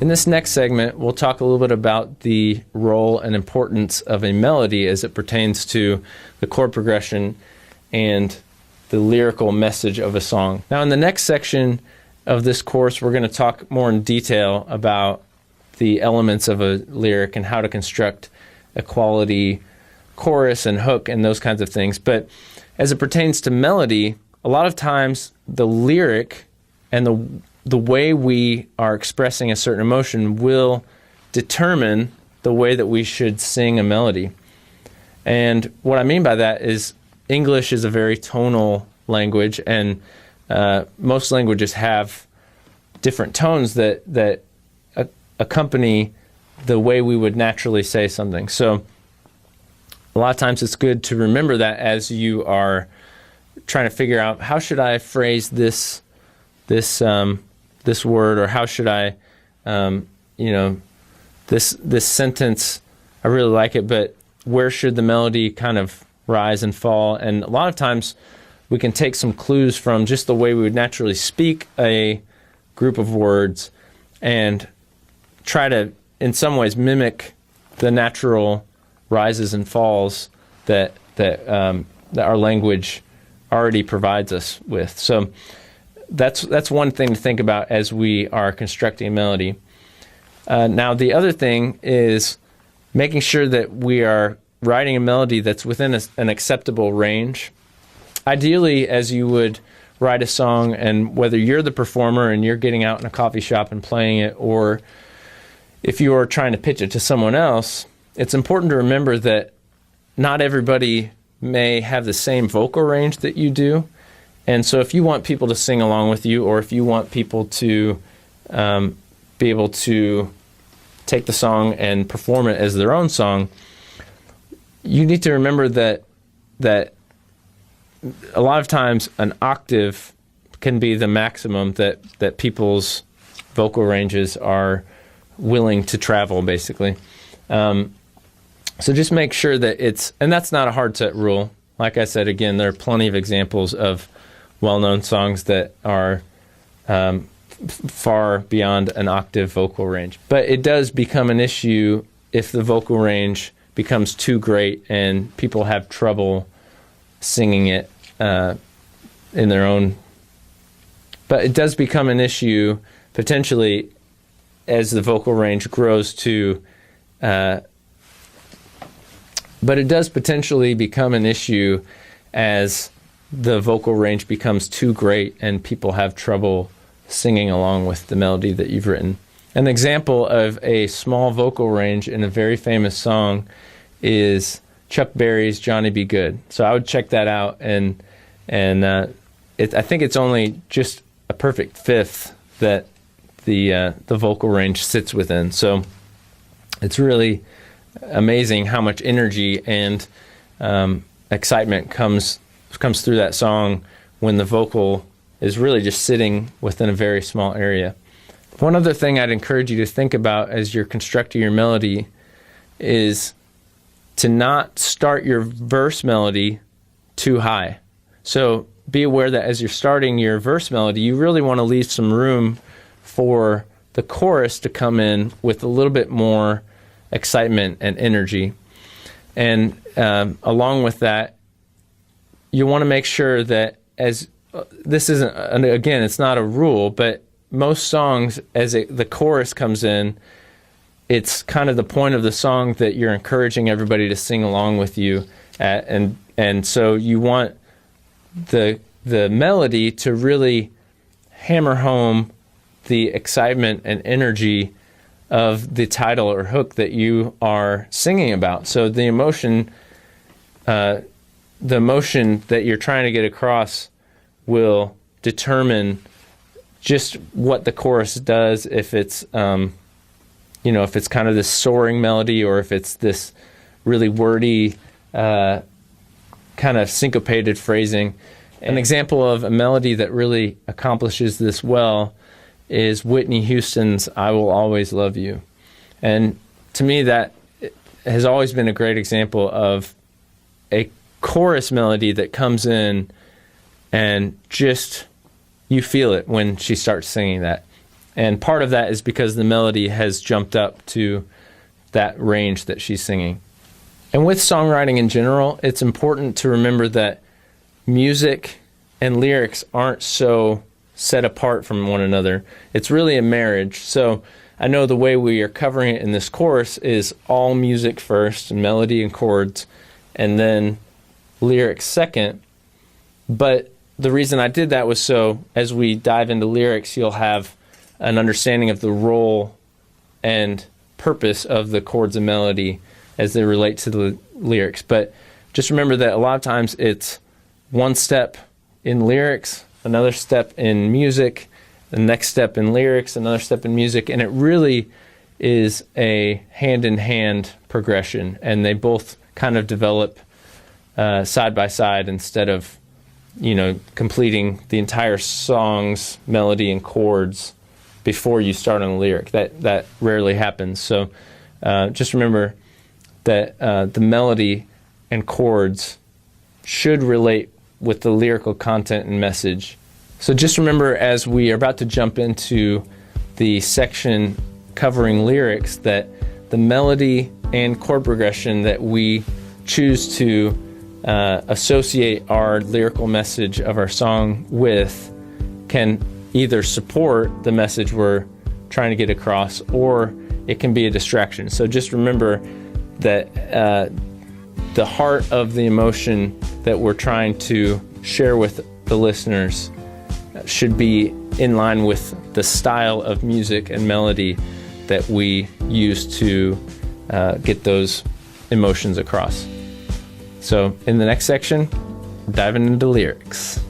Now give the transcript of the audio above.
In this next segment, we'll talk a little bit about the role and importance of a melody as it pertains to the chord progression and the lyrical message of a song. Now, in the next section of this course, we're going to talk more in detail about the elements of a lyric and how to construct a quality chorus and hook and those kinds of things. But as it pertains to melody, a lot of times the lyric and the way we are expressing a certain emotion will determine the way that we should sing a melody. And what I mean by that is English is a very tonal language, and most languages have different tones that accompany the way we would naturally say something. So a lot of times it's good to remember that as you are trying to figure out, how should I phrase this word, or how should I, this sentence, I really like it, but where should the melody kind of rise and fall? And a lot of times we can take some clues from just the way we would naturally speak a group of words and try to, in some ways, mimic the natural rises and falls that our language already provides us with. So that's one thing to think about as we are constructing a melody. Now, the other thing is making sure that we are writing a melody that's within an acceptable range. Ideally, as you would write a song, and whether you're the performer and you're getting out in a coffee shop and playing it, or if you are trying to pitch it to someone else, it's important to remember that not everybody may have the same vocal range that you do. And so if you want people to sing along with you, or if you want people to be able to take the song and perform it as their own song, you need to remember that a lot of times an octave can be the maximum that people's vocal ranges are willing to travel, basically. So just make sure that and that's not a hard set rule. Like I said, again, there are plenty of examples of well-known songs that are far beyond an octave vocal range. But it does become an issue if the vocal range becomes too great and people have trouble singing it in their own. But it does become an issue potentially as the vocal range grows to. But it does potentially become an issue as the vocal range becomes too great and people have trouble singing along with the melody that you've written. An example of a small vocal range in a very famous song is Chuck Berry's Johnny B. Good. So I would check that out, and I think it's only just a perfect fifth that the vocal range sits within. So it's really amazing how much energy and excitement comes through that song when the vocal is really just sitting within a very small area. One other thing I'd encourage you to think about as you're constructing your melody is to not start your verse melody too high. So be aware that as you're starting your verse melody, you really want to leave some room for the chorus to come in with a little bit more excitement and energy. And along with that, you want to make sure that this isn't, and again, it's not a rule, but most songs, the chorus comes in, it's kind of the point of the song that you're encouraging everybody to sing along with you at, and so you want the melody to really hammer home the excitement and energy of the title or hook that you are singing about. So the emotion that you're trying to get across will determine just what the chorus does, if it's if it's kind of this soaring melody, or if it's this really wordy kind of syncopated phrasing. An example of a melody that really accomplishes this well is Whitney Houston's I Will Always Love You. And to me, that has always been a great example of a chorus melody that comes in and just, you feel it when she starts singing that. And part of that is because the melody has jumped up to that range that she's singing. And with songwriting in general, it's important to remember that music and lyrics aren't so set apart from one another. It's really a marriage. So I know the way we are covering it in this course is all music first, melody and chords, and then lyrics second. But the reason I did that was so as we dive into lyrics, you'll have an understanding of the role and purpose of the chords and melody as they relate to the lyrics. But just remember that a lot of times it's one step in lyrics, another step in music, the next step in lyrics, another step in music, and it really is a hand-in-hand progression, and they both kind of develop side by side instead of, completing the entire song's melody and chords before you start on the lyric. That rarely happens. So just remember that the melody and chords should relate with the lyrical content and message. So just remember, as we are about to jump into the section covering lyrics, that the melody and chord progression that we choose to associate our lyrical message of our song with can either support the message we're trying to get across, or it can be a distraction. So just remember that the heart of the emotion that we're trying to share with the listeners should be in line with the style of music and melody that we use to get those emotions across. So in the next section, we're diving into lyrics.